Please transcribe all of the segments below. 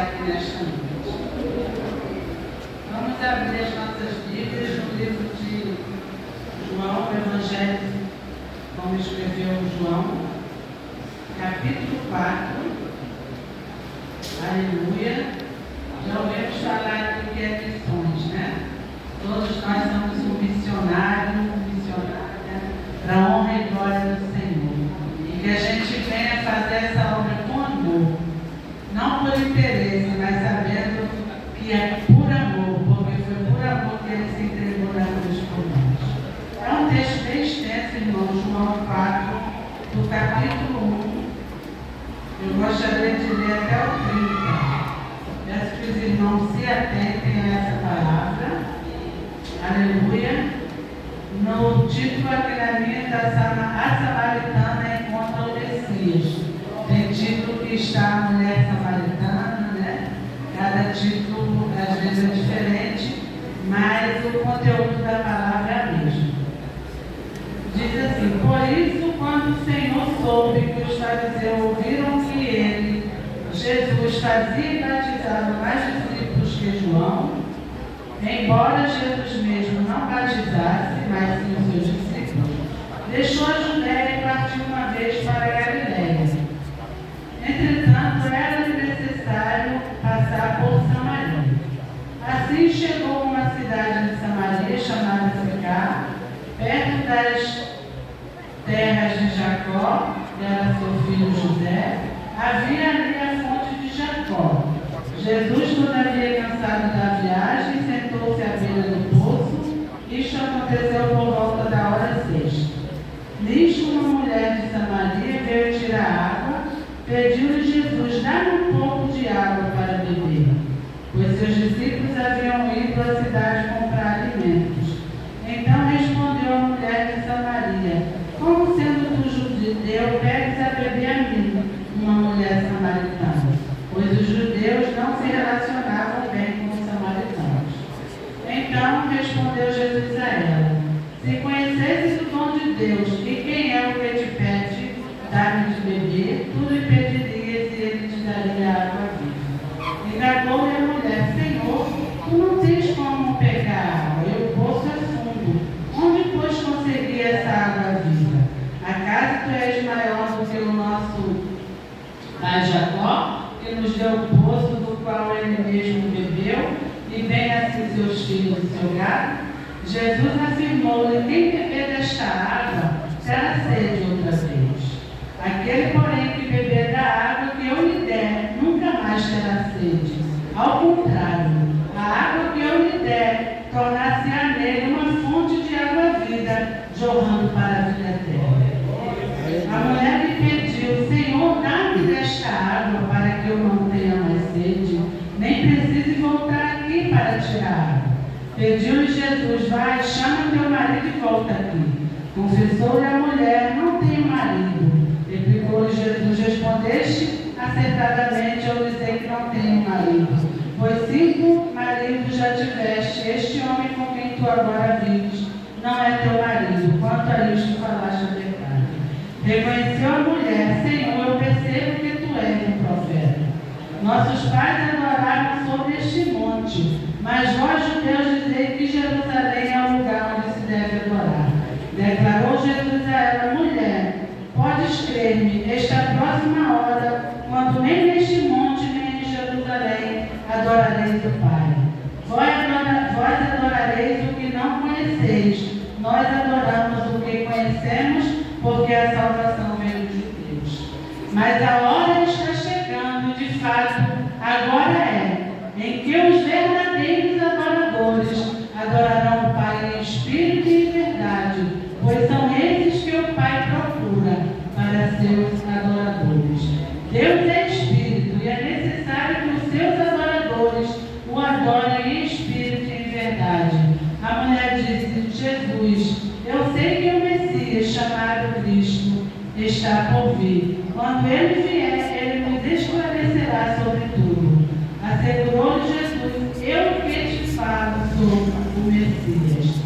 aqui nesta noite. Vamos abrir as nossas Bíblias no livro de João, o Evangelho, como escreveu João, capítulo 4. Aleluia. Já ouvimos falar aqui que é missões, né? Todos nós somos um missionário, para a honra e glória do Senhor. E que a gente venha fazer essa obra com amor, não por interesse, mas sabendo que é por amor, porque foi por amor que ele se entregou na cruz por nós. É um texto bem extenso, irmão, João 4, do capítulo 1. Eu gostaria de ler até o 30. Peço que os irmãos se atentem a essa palavra. Aleluia. No título aqui na minha, a Samaritana encontra o Messias. Tem título que está a mulher samaritana, né? Cada título às vezes é diferente, mas o conteúdo da palavra é o mesmo. Diz assim: por isso, quando o Senhor soube que os fariseus ouviram que ele, Jesus, fazia e batizava mais discípulos que João, embora Jesus mesmo não batizasse, mas sim os seus discípulos, deixou a Judéia e partiu uma vez para a Galiléia. Entretanto, era-lhe necessário passar por Samaria. Assim chegou a uma cidade de Samaria chamada Sicar, perto das terras de Jacó, que era seu filho José. Havia ali a fonte de Jacó. Jesus, todavia cansado da viagem, sentou-se à beira do poço. Isto aconteceu por volta da hora sexta. Nisto, uma mulher de Samaria veio tirar água. Pediu-lhe Jesus: dá-me um pouco de água para beber, pois seus discípulos haviam ido à cidade comprar alimentos. Então respondeu a mulher de Samaria: como sendo tu judeu, pedes a beber a mim, uma mulher samaritana? Pois os judeus não se relacionavam bem com os samaritanos. Então respondeu Jesus a ela: se conhecesses o dom de Deus e quem é o que te pede dar-me de beber, tu lhe pedirias e ele te daria água viva. Indagou-lhe a mulher: Senhor, tu não tens como pegar água, e o poço é fundo. Onde, pois, consegui essa água viva? Acaso tu és maior do que o nosso pai Jacó, que nos deu o poço do qual ele mesmo bebeu, e bem assim seus filhos e seu gado? Jesus afirmou-lhe: quem beber desta água terá sede outra vez. Aquele, porém, que beber da água que eu lhe der, nunca mais terá sede. Ao contrário, a água que eu lhe der tornar-se-á nele uma fonte de água viva, jorrando para a vida eterna. A mulher lhe pediu: Senhor, dá-me desta água para que eu não tenha mais sede, nem precise voltar aqui para tirar água. Pediu-lhe Jesus: vai, chama teu marido e volta aqui. Confessou-lhe a mulher: não tenho marido. Replicou-lhe Jesus: respondeste acertadamente ao dizer que não tenho marido, pois 5 maridos já tiveste, este homem com quem tu agora vives não é teu marido. Quanto a isto falaste a verdade. Reconheceu a mulher: Senhor, eu percebo que tu és um profeta. Nossos pais adoraram sobre este monte, mas vós, judeus, dizeis que Jerusalém é o lugar onde se deve adorar. Declarou Jesus a ela: mulher, podes crer-me, esta próxima hora, quando nem neste monte, nem em Jerusalém, adorareis o Pai. Vós adorareis o que não conheceis, nós adoramos o que conhecemos, porque a salvação veio dos judeus. Mas a hora está chegando, de fato, agora é, em que os verdadeiros adoradores adorarão o Pai em espírito e em verdade, pois são esses que o Pai procura para seus adoradores. Deus é espírito e é necessário que os seus adoradores o adorem em espírito e em verdade. A mulher disse: Jesus, eu sei que o Messias, chamado Cristo, está por vir. Quando ele vier, ele nos esclarecerá sobre tudo. Assegurou-lhe Jesus: eu que te falo sobre o Messias.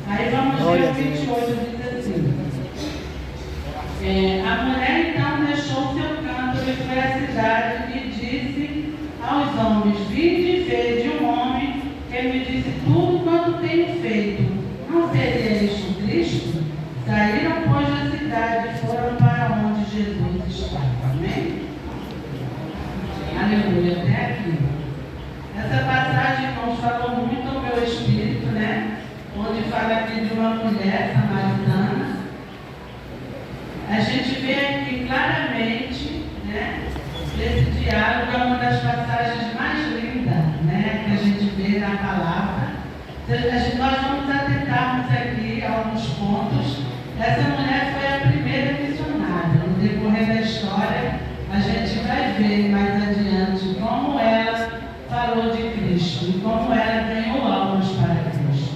Aí vamos ver o 28, diz assim: a mulher então deixou seu cântaro e foi à cidade e disse aos homens: vinde e vede um homem que me disse tudo quanto tenho feito. Não seria este o Cristo? Saíram, pois, da cidade e foram para onde Jesus estava. Amém? Aleluia, até aqui. Essa passagem, irmãos, falou muito ao meu espírito, né? Onde fala aqui de uma mulher samaritana. A gente vê aqui claramente, né? Esse diálogo é uma das passagens mais lindas, né? Que a gente vê na palavra. Nós vamos atentarmos aqui a alguns pontos. Essa mulher foi a primeira missionária. No decorrer da história, a gente vai ver mais adiante como ela falou de Cristo e como ela ganhou almas para Cristo.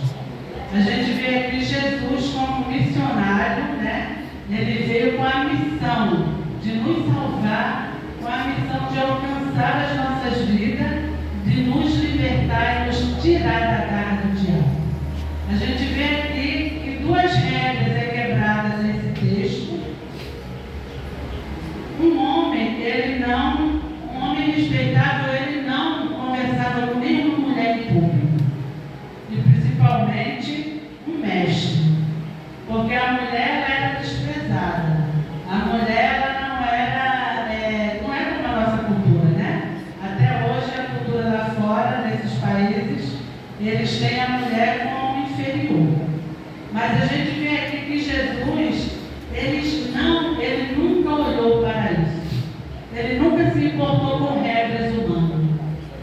A gente vê aqui Jesus como missionário, né? Ele veio com a missão de nos salvar, com a missão de alcançar as nossas vidas, de nos libertar e nos tirar da garra do diabo. A gente vê aqui que duas regras é quebradas nesse texto. Um homem respeitável, ele não conversava com nenhuma mulher em público. E principalmente um mestre. Porque a mulher ela era desprezada. A mulher ela não era como a nossa cultura, né? Até hoje a cultura lá fora, nesses países, eles têm a mulher como inferior. Mas a gente vê aqui que Jesus, ele nunca olhou para isso. Ele nunca se importou com regras humanas.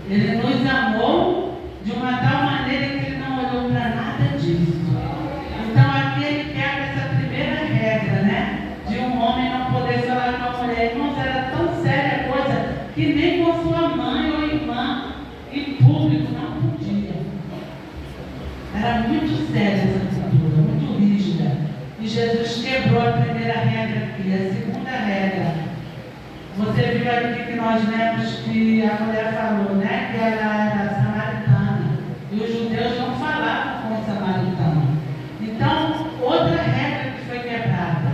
Ele nos amou de uma tal maneira que ele não olhou para nada disso. Então aqui ele quebra essa primeira regra, né? De um homem não poder falar com a mulher. Irmãos, era tão séria a coisa que nem com sua mãe ou irmã em público não podia. Era muito séria essa cultura, muito rígida. E Jesus quebrou a primeira regra aqui. A segunda regra, você viu aqui que nós lemos que a mulher falou, né? Que ela era samaritana. E os judeus não falavam com os samaritanos. Então, outra regra que foi quebrada.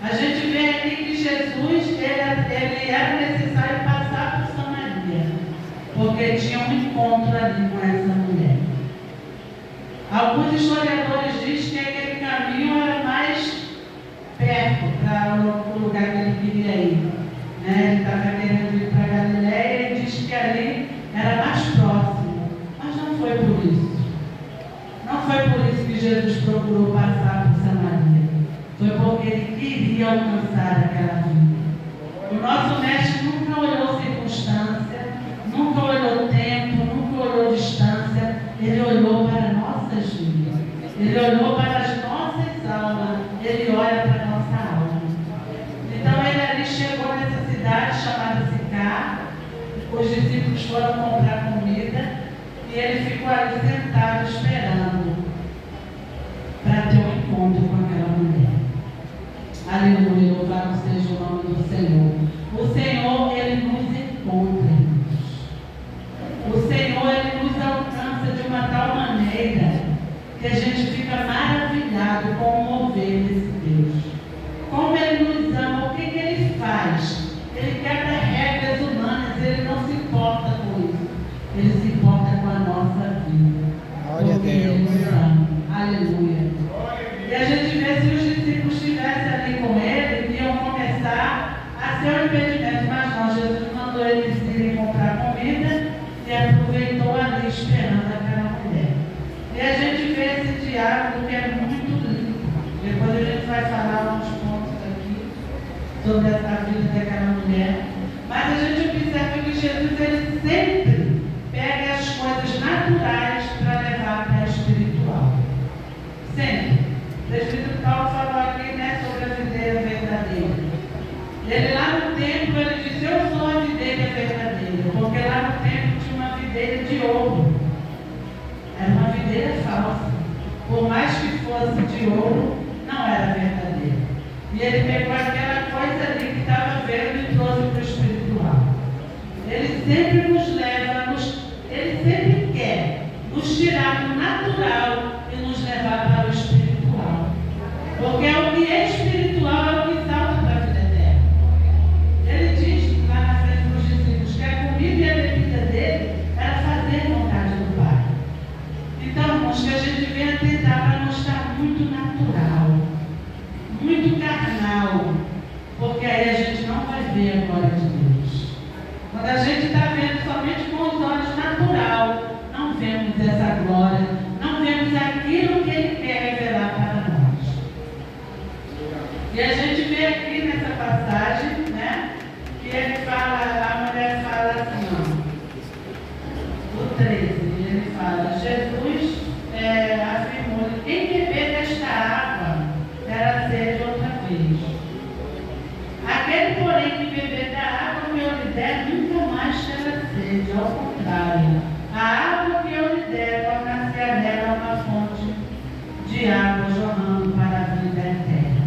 A gente vê aqui que Jesus, ele era necessário passar por Samaria. Porque tinha um encontro ali com essa mulher. Alguns historiadores dizem que aquele caminho era mais perto para o lugar que ele queria ir. Ele estava querendo ir para Galiléia e ele disse que ali era mais próximo. Mas não foi por isso. Não foi por isso que Jesus procurou passar por Samaria. Foi porque ele queria alcançar aquela vida. O nosso mestre nunca olhou circunstância, nunca olhou tempo, nunca olhou distância. Ele olhou para nossas vidas. Ele olhou para as nossas almas. Ele olha para a nossa alma. Então ele ali chegou nessa cidade chamada Sicar. Os discípulos foram comprar comida e ele ficou ali sentado esperando para ter um encontro com aquela mulher. Aleluia, louvado seja o nome do Senhor. O Senhor, ele nos encontra, irmãos. O Senhor, ele nos alcança de uma tal maneira que a gente fica maravilhado com o mover desse Deus. Como ele nos ama, o que ele faz? Ele quebra regras humanas, ele não se importa com isso. Ele se importa com a nossa vida. Glória a Deus. Ele nos ama. Aleluia. E a gente vê se os discípulos estivessem ali com ele, iam começar a ser um impedimento. Mas não, Jesus mandou eles irem comprar comida e aproveitou ali esperando aquela mulher. E a gente vê esse diálogo que é muito lindo. Depois a gente vai falar alguns pontos aqui sobre a vida daquela mulher. Mas a gente observa que Jesus ele sempre pega as coisas naturais para levar para a espiritual. Sempre. O presbítero Paulo falou aqui, né, sobre a videira verdadeira. Ele lá no templo, ele disse: eu sou a videira verdadeira. Porque lá no templo tinha uma videira de ouro. Era uma videira falsa. Por mais que fosse de ouro, não era verdadeira. E ele pegou aquela coisa ali que estava vendo e trouxe para o espiritual. Ele sempre nos leva, ele sempre quer nos tirar do natural e nos levar para o espiritual. Porque o que é espiritual é o que salta para a vida eterna. Ele diz lá na frente dos discípulos que a comida e a bebida ver a glória de Deus. Quando a gente está vendo somente com os olhos natural, não vemos essa glória, não vemos aquilo que Ele quer revelar para nós. E a gente vê aqui nessa passagem, né, que ele fala, a mulher fala assim, ó, o 13, ele fala, Jesus afirmou, quem beber desta água terá sede outra vez. Aquele, porém, que beber da água que eu lhe der, nunca mais terá sede, ao contrário. A água que eu lhe der, tornar-se-á nela uma fonte de água jorrando para a vida eterna.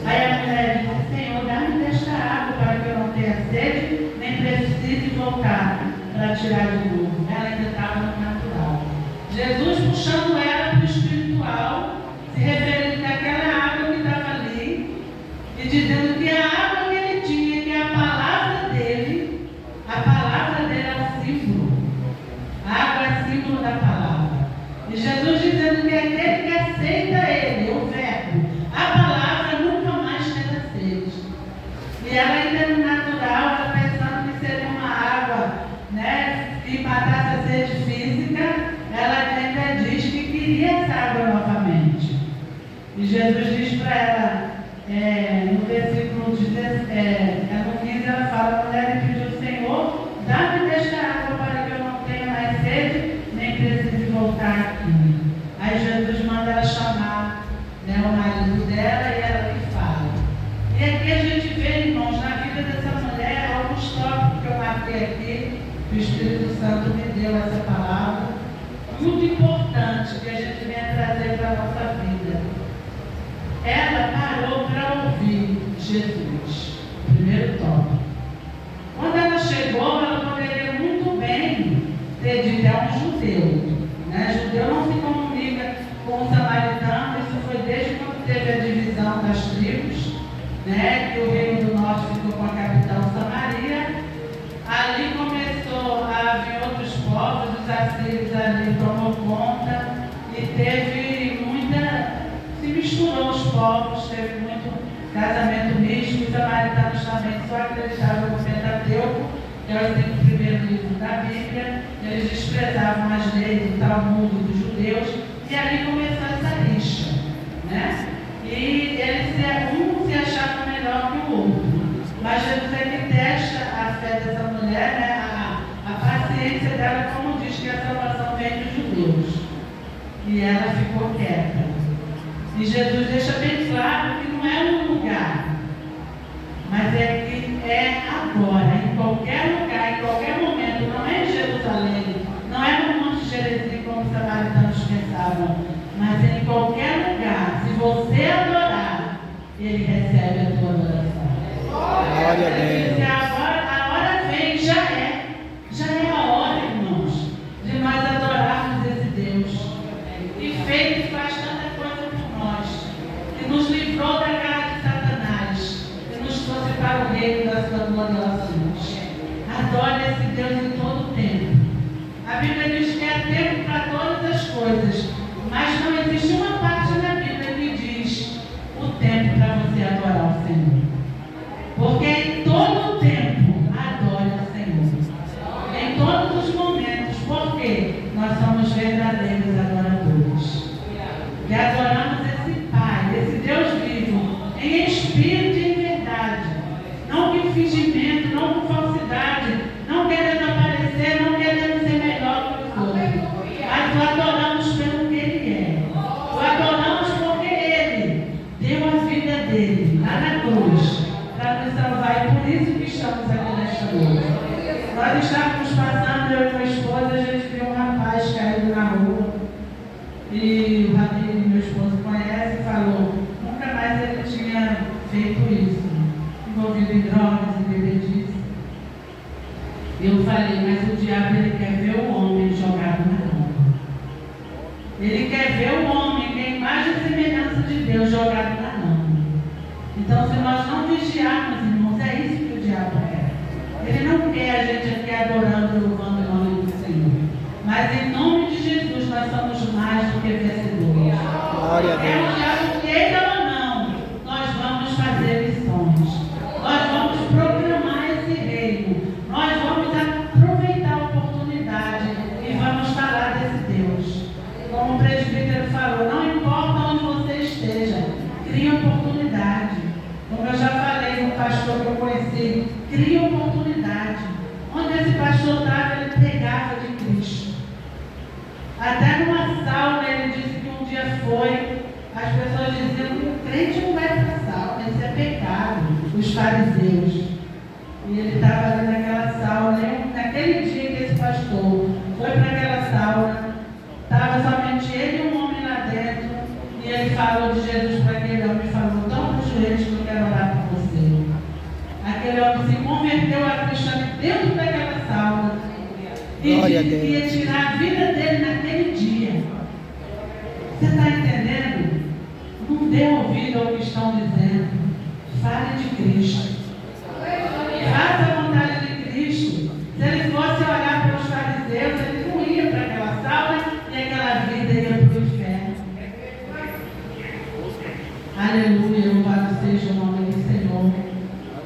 Aí a mulher disse, Senhor, dá-me desta água para que eu não tenha sede, nem precise voltar para tirar de novo. Ela ainda estava no natural. Jesus puxando ela para o espiritual, se referindo àquela água que estava ali, e dizendo que a água que ele tinha, que é a palavra dele é o símbolo. A água é símbolo da palavra. E Jesus dizendo que aquele que aceita ele, o verbo, a palavra nunca mais terá sede. E ela ainda no natural, ela pensando que seria uma água, né, que matasse a sede física, ela ainda diz que queria essa água novamente. E Jesus diz para ela, no versículo 15, ela fala, a mulher me pediu, Senhor, dá-me desta água para que eu não tenha mais sede, nem precise voltar aqui. Aí Jesus manda ela chamar, né, o marido dela e ela lhe fala. E aqui a gente vê, irmãos, na vida dessa mulher, alguns tópicos que eu marquei aqui, que o Espírito Santo me deu essa palavra, muito importante que a gente venha trazer para a nossa vida. Ela parou para ouvir Jesus. Primeiro tópico. Quando ela chegou, ela poderia muito bem ter dito, é um judeu. Né? Judeu não se comunica com o samaritano, isso foi desde quando teve a divisão das tribos, né? Que o reino do norte ficou com a capital Samaria. Ali começou a vir outros povos, os assírios ali tomou conta e teve muita, se misturou os povos, teve muito casamento místico. Os samaritanos também só acreditavam no Pentateuco, que é o 5 primeiros livros da Bíblia. Eles desprezavam as leis do Talmud dos judeus e ali começou essa rixa, né? E eles um se achavam melhor que o outro. Mas Jesus é que testa a fé dessa mulher, né? A paciência dela, como diz que a salvação vem dos judeus. E ela ficou quieta. E Jesus deixa bem claro que não é um lugar, mas é que é agora, em qualquer lugar, em qualquer momento. Não é em Jerusalém, não é no Monte Gerizim como os samaritanos pensavam, mas é em qualquer lugar. Se você adorar, Ele recebe a tua adoração. Glória a Deus. A hora vem, já é a hora, irmãos, de nós adorarmos esse Deus que fez e faz tanta coisa por nós, que nos livrou da garra de Satanás, que nos trouxe para o reino da sua gloriosamente. Adore esse Deus em todo o tempo. A Bíblia diz que há tempo para todas as coisas, mas não existe uma parte na Bíblia que diz o tempo para você adorar o Senhor. Porque em todo o tempo, adore o Senhor. Em todos os momentos, porque nós somos verdadeiros adoradores. Que adoramos esse Pai, esse Deus vivo, em espírito e em verdade. Não com fingimento, não com falsidade, não querendo aparecer, não querendo ser melhor que os outros. Mas o adoramos pelo que Ele é. O adoramos porque Ele deu a vida dele lá na cruz para nos salvar. E por isso que estamos aqui nesta noite. Nós estávamos passando, eu e minha esposa, a gente viu um rapaz caído na rua. E o Rabino, meu esposo, conhece e falou, nunca mais ele tinha feito isso, envolvido em drogas e bebedice. Eu falei, mas o diabo ele quer ver o homem jogado na rua. Ele quer ver o homem, que é a imagem e semelhança de Deus, jogado na rua. Então, se nós não vigiarmos, irmãos, é isso que o diabo quer. Ele não quer a gente aqui adorando e louvando o nome do Senhor. Mas em nome de Jesus nós somos mais do que vencedores. Glória a Deus. É o diabo queira ou não, nós vamos fazer missões. Nós vamos ele cria oportunidade. Onde esse pastor estava, ele pregava de Cristo. Até numa sauna, ele disse que um dia foi, as pessoas diziam que o crente não vai para a sauna, isso é pecado, os fariseus. E ele estava ali naquela sauna, e naquele dia que esse pastor foi para aquela sauna, estava somente ele e um homem lá dentro, e ele falou de Jesus para aquele homem e falou: toma os joelhos que eu quero orar por você. Aquele homem se converteu a Cristo dentro daquela sauna e disse que ia tirar a vida dele naquele dia. Você está entendendo? Não dê ouvido ao que estão dizendo. Fale de Cristo. Faça a vontade de Cristo. Se ele fosse olhar para os fariseus, ele não ia para aquela sauna e aquela vida ia para o inferno. Aleluia, louvado seja o nome do Senhor.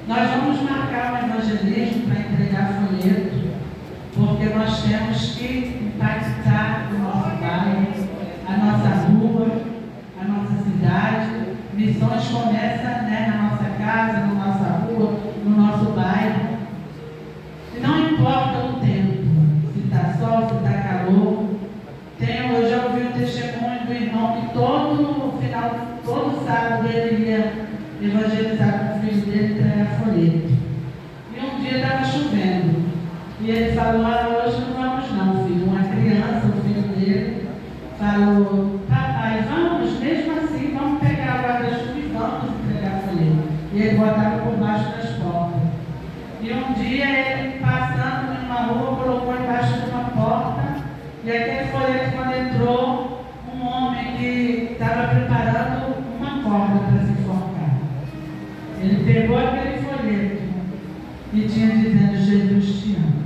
Nós vamos marcar um evangelismo para entregar folheto, porque nós temos que impactar o nosso bairro, a nossa rua, a nossa cidade. Missões começam, na nossa casa, na nossa rua, no nosso bairro. E não importa o tempo, se está sol, se está calor. Eu já ouvi um testemunho do irmão que todo sábado ele ia evangelizar com o filho dele e entregar folheto. E um dia estava chovendo. E ele falou: hoje não vamos não, filho. Uma criança, o filho dele, falou: papai, vamos, mesmo assim, vamos pegar a guarda-chuva e vamos entregar folheto. E ele botava por baixo das portas. E um dia ele, passando em uma rua, colocou embaixo de uma porta, e aquele folheto, quando entrou, um homem que estava preparando uma corda para se enforcar. Ele pegou aquele folheto e tinha dizendo: Jesus te ama.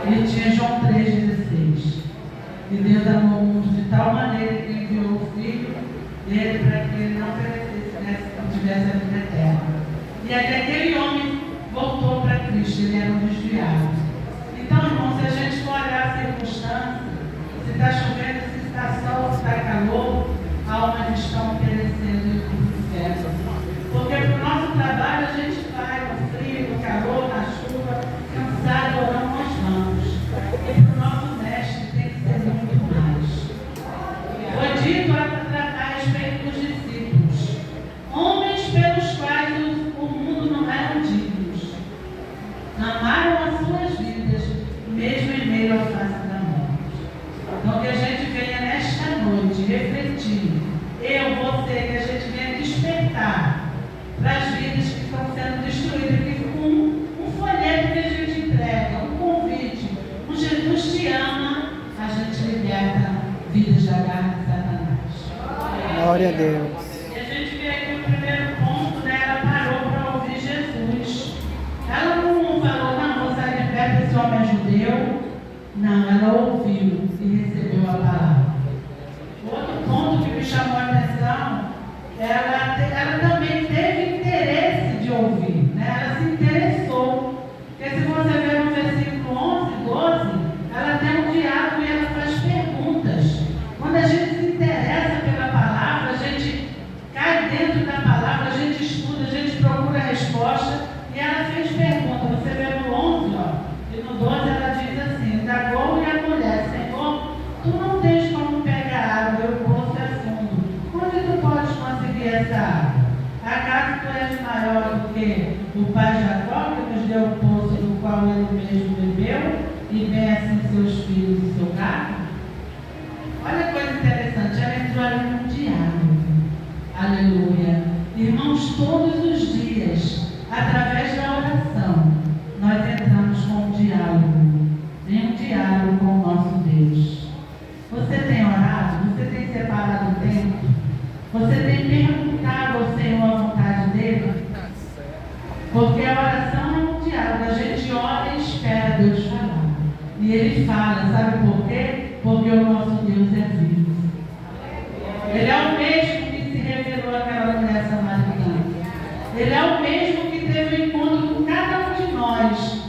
E tinha João 3,16. E Deus amou o mundo de tal maneira que enviou o Filho dele para que ele não perecesse, não tivesse a vida eterna. E aí aquele homem voltou para Cristo, ele era um desviado. Então, irmão, se a gente for olhar a circunstância, se está chovendo, se está sol, se está calor, almas estão perecendo e para o inferno. Porque para o nosso trabalho a gente vai no frio, no calor, na chuva, cansado, orando, nós vamos. E para o nosso mestre tem que ser muito mais. Foi dito a respeito dos discípulos: homens pelos quais o mundo não eram dignos, amaram as suas vidas, mesmo em meio à face da morte. Então que a gente venha nesta noite refletir, eu, você, que a gente venha despertar para as vidas que estão sendo destruídas, que com um folheto que a gente entrega, um convite, um Jesus te ama, a gente liberta vidas da garra de Satanás. Glória a Deus. E a gente vê aqui o primeiro ponto, ela parou para ouvir Jesus. Ela não falou: não, vou sair de perto desse homem judeu. Não, ela ouviu e recebeu a palavra. Outro ponto que me chamou a atenção, ela também teve interesse de ouvir, ela se interessou. Porque se você ver no versículo 11, 12, ela tem um diálogo e ela faz perguntas. Quando a gente se interessa pela palavra, a gente cai dentro da palavra, a gente estuda, a gente procura a resposta, e ela fez pergunta. Você vê no 11, e no 12 ela diz assim: indagou-lhe a mulher: Senhor, tu não tens como pegar água, o poço é fundo. Onde tu podes conseguir essa água? Acaso tu és maior do que o pai Jacó, que nos deu o poço do qual ele mesmo bebeu, e bem assim seus filhos e seu gado? Olha que coisa interessante, ela entrou ali num diálogo. Aleluia. Irmãos, todos os dias, através da oração, nós entramos com um diálogo. Em um diálogo com o nosso Deus. Você tem orado? Você tem separado o tempo? Você tem perguntado ao Senhor a vontade dele? Porque a oração é um diálogo. A gente ora e espera Deus falar. E ele fala, sabe por quê? Porque o nosso Deus é vivo. Ele é o mesmo que se revelou àquela mulher samaritana. Ele é o mesmo que teve um encontro com cada um de nós.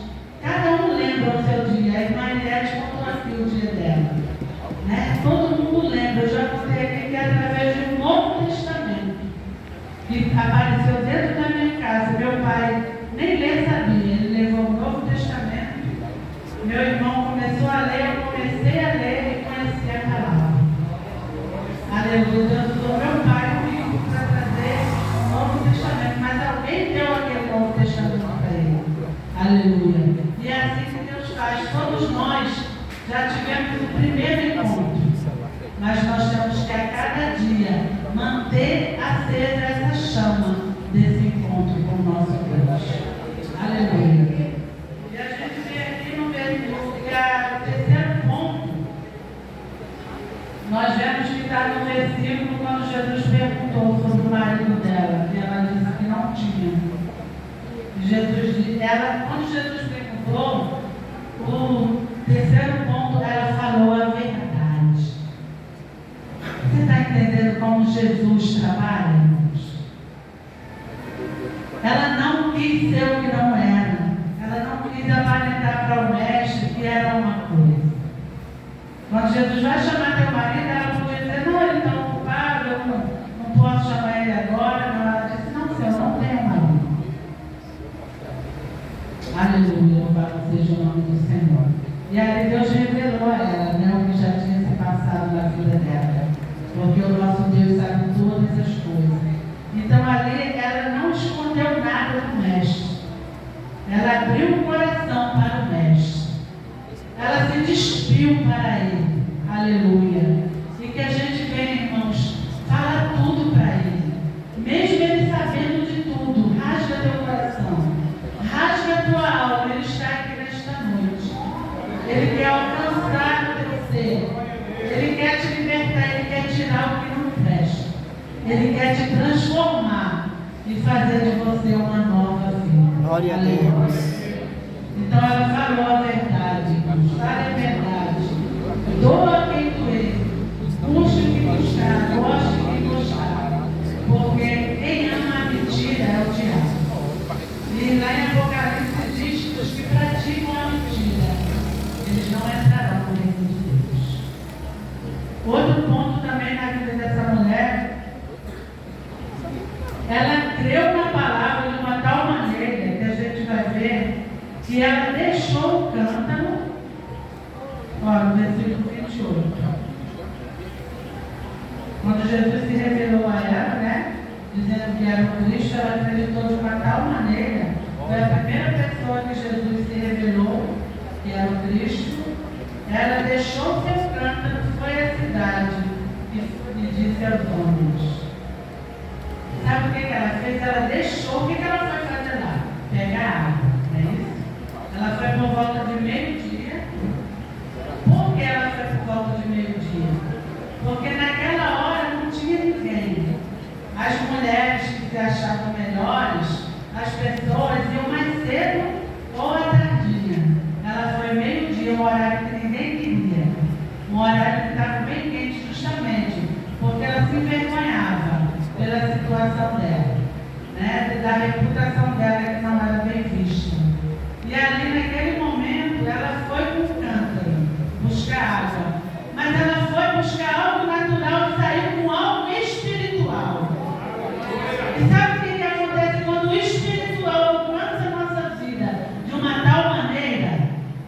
Cada um lembra o seu dia. A irmã Eliette contou aqui o dia dela. Todo mundo lembra. Eu já contei aqui que é através do Novo Testamento que apareceu dentro da minha casa. Meu pai Aleluia. E é assim que Deus faz. Todos nós já tivemos o primeiro encontro, mas nós temos que a cada dia manter acesa essa chama desse encontro com o nosso Deus. Aleluia. E a gente vê aqui no terceiro ponto, nós vemos que está no versículo quando Jesus perguntou sobre o marido dela, e ela disse que não tinha. Quando Jesus perguntou, o terceiro ponto, ela falou a verdade. Você está entendendo como Jesus trabalha, irmãos? Ela não quis ser o que não era. Ela não quis aparentar para o mestre que era uma coisa. Quando Jesus vai chamar teu marido, ela podia dizer, não, ele está ocupado, eu não posso chamar ele agora. Não, ela disse, não, Senhor, não tenho marido. Aleluia, louvado seja o nome do Senhor. E aí Deus revelou a ela, né, o que já tinha se passado na vida dela. Porque o nosso Deus sabe todas as coisas. Então ali ela não escondeu nada do mestre. Ela abriu o coração para o mestre. Ela se despiu para ele. Aleluia. E que a gente vem, irmãos, fala tudo para ele. Mesmo ele sabendo de tudo, rasga teu coração. Rasga a tua alma. Ele está aqui nesta noite. Ele quer alcançar o teu ser. Ele quer te libertar. Ele quer tirar o que não presta. Ele quer te transformar e fazer de você uma nova vida. Glória a Deus. Então ela falou a verdade. Fale a verdade. Doa quem doer. Busque o que buscar. Goste o que gostar. Porque quem ama a mentira é o diabo. E lá em Apocalipse diz que os que praticam a mentira, eles não entrarão no reino de Deus. Outro ponto também na vida dessa mulher, ela creu na palavra de uma tal maneira que a gente vai ver que ela deixou o cântaro, no versículo 28. Quando Jesus se revelou a ela, né? Dizendo que era o Cristo, ela acreditou de uma tal maneira. Foi a primeira pessoa que Jesus se revelou, que era o Cristo. Ela deixou seu cântaro, foi à cidade e disse aos homens. Sabe o que ela fez? Ela deixou. O que ela foi fazer lá? Pegar água, não é isso? Ela foi por volta de meio-dia. Por que ela foi por volta de meio-dia? Porque naquela hora não tinha ninguém. As mulheres que se achavam melhores, as pessoas iam mais cedo ou à tardinha. Ela foi meio-dia, um horário que ninguém queria. Um horário que estava bem quente justamente, porque ela se envergonhava pela situação dela, né? Da reputação dela que não era bem vista. E ali naquele momento ela foi com o cântaro buscar água. Mas ela foi buscar algo natural e saiu com algo espiritual. E sabe o que acontece quando o espiritual alcança a nossa vida de uma tal maneira?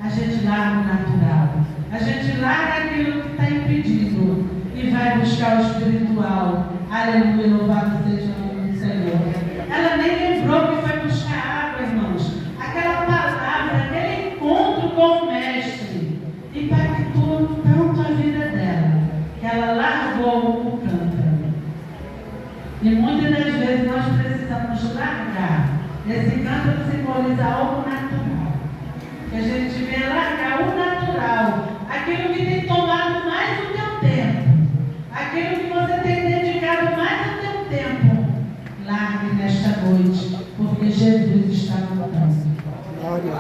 A gente larga o natural. A gente larga aquilo que está impedido e vai buscar o espiritual. Aleluia, louvado seja o nome do Senhor. Ela nem lembrou que foi buscar água, irmãos. Aquela palavra, aquele encontro com o mestre impactou tanto a vida dela que ela largou o cântaro. E muitas das vezes nós precisamos largar. Esse cântaro simboliza algo natural. Que a gente vê largar o natural, aquilo que tem tomado mais o teu tempo, aquilo que você tem dedicado mais o teu tempo. Largue nesta noite, porque Jesus está voltando. Glória a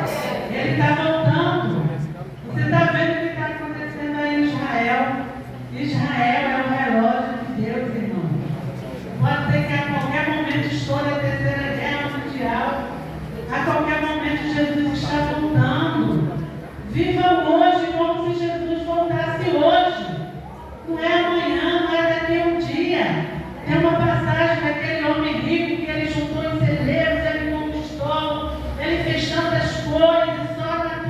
Deus. Ele está voltando. Você está vendo o que está acontecendo aí em Israel? Israel é o relógio de Deus, irmão. Pode ser que a qualquer momento estoure a terceira guerra mundial. A qualquer momento Jesus está voltando. Viva hoje como se Jesus voltasse hoje. Não é amanhã, não é daqui a um dia. Tem uma passagem daquele homem rico que ele juntou em celeiros, ele conquistou, ele fez tantas coisas, só na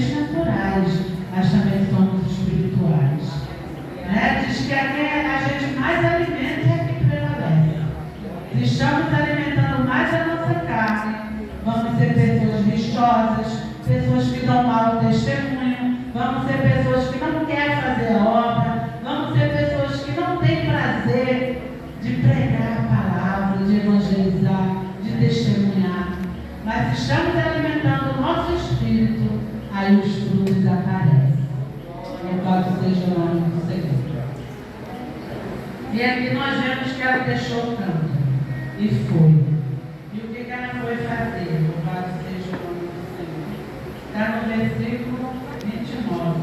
alimentos naturais, mas também somos espirituais. Né? Diz que a quem a gente mais alimenta é a que prevalece. Se estamos alimentando mais a nossa carne, vamos ser pessoas vistosas, pessoas que dão mau testemunho, vamos ser pessoas que não querem fazer a obra, vamos ser pessoas que não têm prazer de pregar a palavra, de evangelizar, de testemunhar. Mas se estamos alimentando o nosso espírito, aí os frutos aparecem. Louvado seja o nome do Senhor. E aqui nós vemos que ela deixou o campo e foi. E o que ela foi fazer? Louvado seja o nome do Senhor. Está no versículo 29.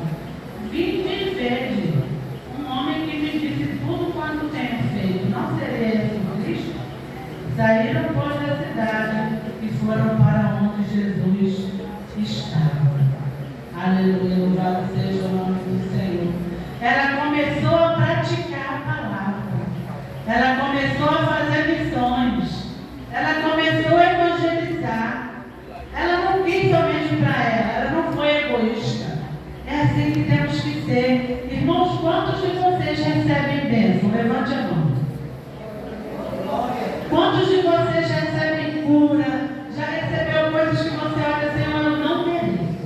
Vinde e vede um homem que me disse tudo quanto tenho feito. Não seria esse o Cristo? Saíram, pois, da cidade e foram para onde Jesus estava. Aleluia, louvado seja o nome do Senhor. Ela começou a praticar a palavra. Ela começou a fazer missões. Ela começou a evangelizar. Ela não quis somente para ela não foi egoísta. É assim que temos que ser. Irmãos, quantos de vocês recebem bênção? Levante a mão. Quantos de vocês recebem cura? Já recebeu coisas que você olha assim, eu não mereço.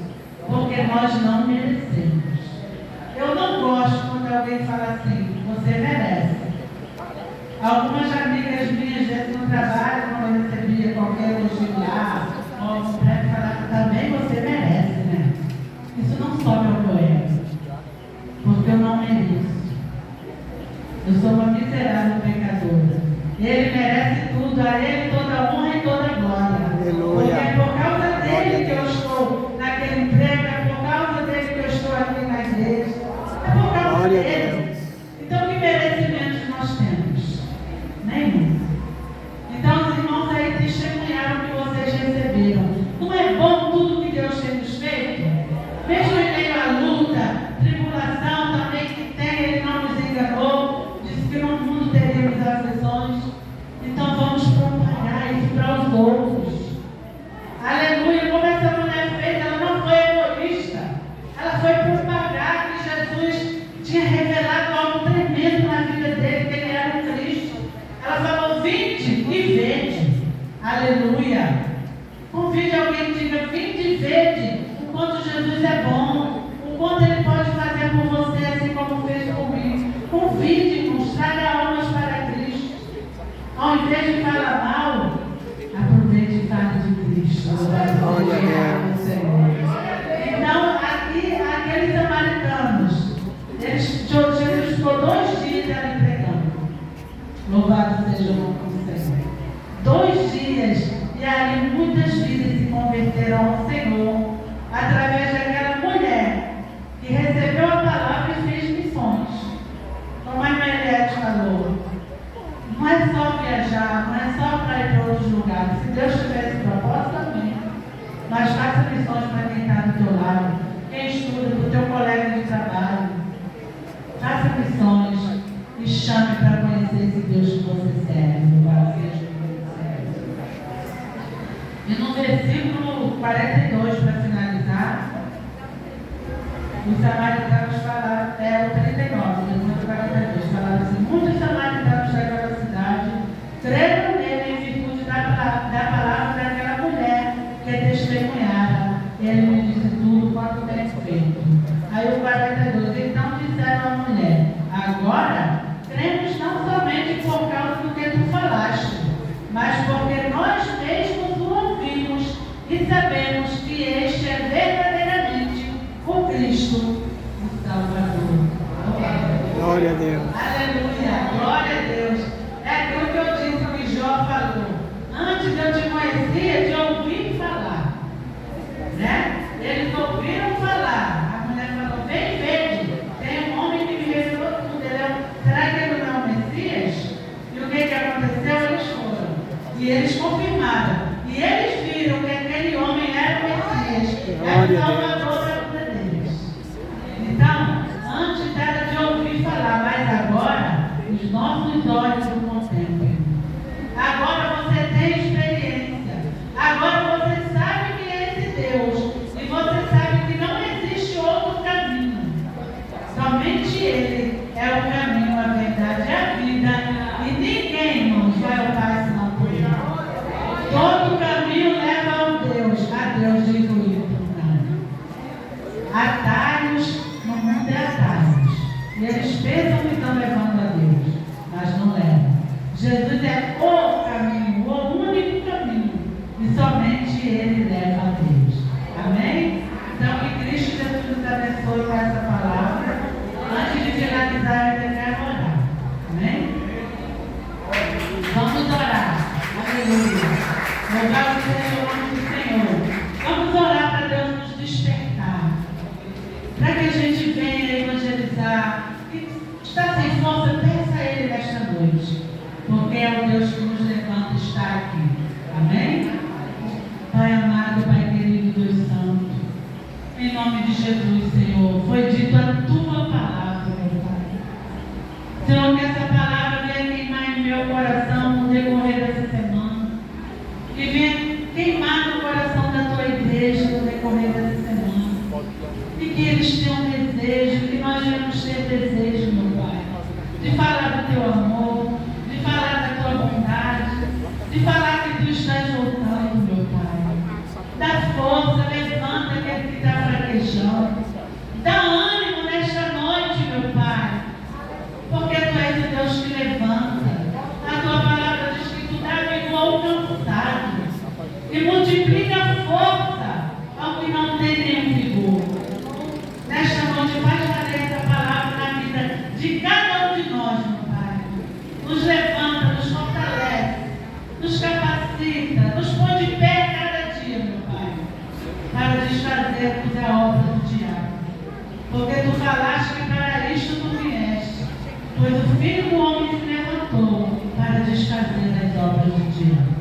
Porque nós não merecemos. Eu não gosto quando alguém fala assim, você merece. Algumas amigas minhas, vezes no trabalho, quando eu recebia qualquer elogio lá, ou um prédio, falavam, também você merece, né? Isso não sobe ao meu ego, porque eu não mereço. Eu sou uma miserável pecadora. Ele merece tudo, a Ele toda honra e toda glória. Aleluia. Porque é por causa dele que eu estou naquele emprego, é por causa dele que eu estou aqui na igreja. É por causa Glória dele. a Deus. Então, que merecimentos nós temos? Nenhum. Então, os irmãos aí testemunharam que vocês receberam. Não é bom tudo que Deus tem nos feito? Mesmo em meio à luta, tribulação também que tem, Ele não nos enganou. Disse que no mundo teríamos aflições. Então, vamos propagar isso para os outros. Aleluia. Como essa mulher fez, ela não foi egoísta. Ela foi propagar que Jesus tinha revelado algo tremendo na vida dele, que ele era um Cristo. Ela falou, vinde e vede. Aleluia. Convide alguém que diga, vinde e vede o quanto Jesus é bom, o quanto Ele pode fazer por você, assim como fez comigo. Convide-nos, traga almas para Cristo. Ao invés de falar mal, aproveite e fale de Cristo. Glória a Deus. Senhor. Então, aqui, aqueles samaritanos, Jesus ficou 2 dias ali pregando. Louvado seja o nome do Senhor. 2 dias, e ali muitas vidas se converteram ao Senhor, através daquela mulher que recebeu a palavra e fez missões. Como a Emelete falou, não é só viajar, não é só para ir para outros lugares. Se Deus tivesse propósito, também. Mas faça missões para quem está do teu lado, quem estuda, para o teu colega de trabalho. Faça missões e chame para conhecer esse Deus que você serve. E no versículo 42, para finalizar, os samaritanos falaram, o 39, versículo 42, falaram assim, muitos samaritanos daquela cidade creram nele em virtude da palavra daquela mulher que testemunhara. Ele me disse tudo quanto tem feito. Aí o 42, então disseram à mulher, agora cremos não somente por causa do que tu falaste, mas porque nós mesmos o ouvimos e sabemos que este é verdadeiramente o Cristo, o Salvador. Glória a Deus. Aleluia, glória a Deus. É aquilo que eu disse que Jó falou. Antes eu te conhecia de ouvir falar. Né? Eles ouviram falar. A mulher falou, vem, vede. Tem um homem que me revelou tudo. Será que ele não é o Messias? E o que aconteceu? Eles foram. E eles confirmaram. E eles viram que aquele homem era o Messias. Era o Salvador da vida deles. Então, antes era de ouvir falar, mas agora os nossos olhos o contemplam. Agora você tem experiência. Agora você sabe que é esse Deus. E você sabe que não é Deus diz o livro. Atalhos no mundo é atalhos. E eles pensam que estão levando a Deus, mas não levam. Jesus é o caminho, o único caminho. E somente Ele leva a Deus. Amém? Então, que Cristo Jesus nos abençoe com essa palavra. Antes de finalizar, eu quero orar. Amém? Vamos orar. Aleluia. Louvado seja o nome do Senhor. Vamos orar para Deus nos despertar. Para que a gente venha evangelizar. E está sem força, peça a Ele nesta noite. Porque é o Deus que nos levanta e está aqui. Amém? Pai amado, Pai querido, Deus santo. Em nome de Jesus, Senhor. Foi dito a tua palavra, meu Pai. Senhor, que essa palavra venha queimar em meu coração no decorrer dessa semana. Que venha queimar no coração da tua igreja no decorrer dessa semana. E que eles tenham desejo, que nós venhamos ter desejo, meu Pai, de falar do teu amor, de falar da tua bondade, de falar que tu estás voltando, meu Pai. Dá força, levanta aquele que está fraquejando. Dá ânimo nesta noite, meu Pai, porque tu és o Deus que levanta. A tua palavra diz que tu dá vigor ao cansado e multiplica a força ao que não tem nenhum vigor. Nesta noite, faz valer essa palavra na vida de cada um de nós, meu Pai. Nos levanta, nos fortalece, nos capacita, nos põe de pé cada dia, meu Pai, para desfazermos a obra do diabo. Porque tu falaste que para isto tu vieste, pois o Filho do Homem se levantou para desfazer as obras do diabo.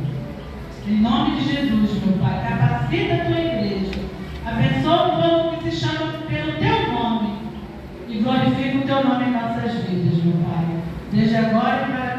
Em nome de Jesus, meu Pai, capacita a tua igreja. Abençoa o povo que se chama pelo teu nome. E glorifica o teu nome em nossas vidas, meu Pai. Desde agora e para